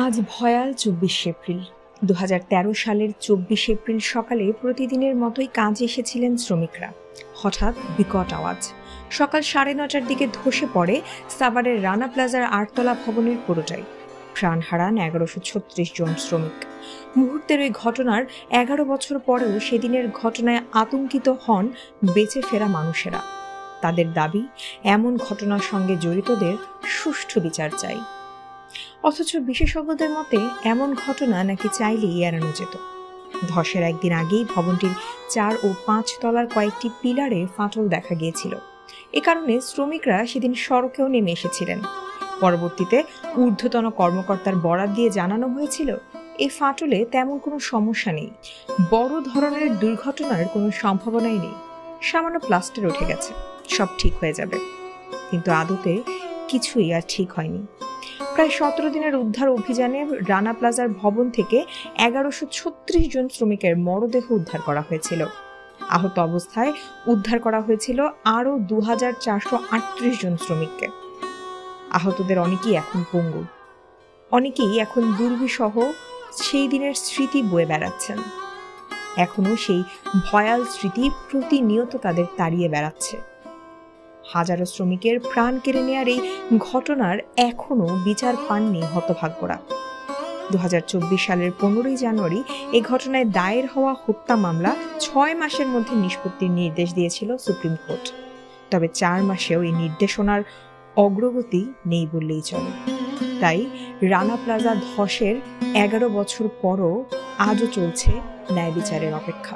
আজ ভয়াল 24 এপ্রিল 2013 সালের 24 এপ্রিল সকালে প্রতিদিনের মতোই কাজে এসেছিলেন শ্রমিকরা। হঠাৎ বিকট আওয়াজ। সকাল 9:30টার দিকে ধসে পড়ে সাভারের রানা প্লাজার 8তলা ভবনের পুরোটাই। প্রাণ হারান 1136 জন শ্রমিক। মুহূর্তের ওই ঘটনার 11 বছর পরেও সেদিনের ঘটনায় আতঙ্কিত হন বেঁচে ফেরা মানুষেরা। তাদের দাবি, এমন ঘটনার সঙ্গে জড়িতদের সুষ্ঠু বিচার চাই। অথচ বিশেষজ্ঞদের মতে এমন ঘটনা নাকি চাইলেই এড়ানো যেত। ধসের একদিন আগেই ভবনটির 4 ও 5 তলার কয়েকটি পিলারে ফাটল দেখা গিয়েছিল। এ কারণে শ্রমিকরা সেদিন সড়কেও নেমে এসেছিলেন। পরবর্তীতে ঊর্ধ্বতন কর্মকর্তার বরাত দিয়ে জানানো হয়েছিল, এই ফাটলে তেমন কোনো সমস্যা নেই, বড় ধরনের দুর্ঘটনার কোনো সম্ভাবনাই নেই, সামান্য প্লাস্টার উঠে গেছে, সব ঠিক হয়ে যাবে। কিন্তু আদতে কিছুই আর ঠিক হয়নি। প্রায় 17 দিনের উদ্ধার অভিযানে রানা প্লাজার ভবন থেকে 1136 জন শ্রমিকের মরদেহ উদ্ধার করা হয়েছিল। আহত অবস্থায় উদ্ধার করা হয়েছিল আরও 2438 জন শ্রমিককে। আহতদের অনেকেই এখন পঙ্গু, অনেকেই এখন দুর্বিষহ সেই দিনের স্মৃতি বয়ে বেড়াচ্ছেন। এখনো সেই ভয়াল স্মৃতি প্রতিনিয়ত তাদের তাড়িয়ে বেড়াচ্ছে। হাজারো শ্রমিকের প্রাণ কেড়ে নেওয়ার এই ঘটনার এখনো বিচার পাননি হতভাগ্যরা। 2024 সালের 15 জানুয়ারি এই ঘটনায় দায়ের হওয়া হত্যা মামলা 6 মাসের মধ্যে নিষ্পত্তির নির্দেশ দিয়েছিল সুপ্রিম কোর্ট। তবে 4 মাসেও এই নির্দেশনার অগ্রগতি নেই বললেই চলে। তাই রানা প্লাজা ধসের 11 বছর পরও আজও চলছে ন্যায় বিচারের অপেক্ষা।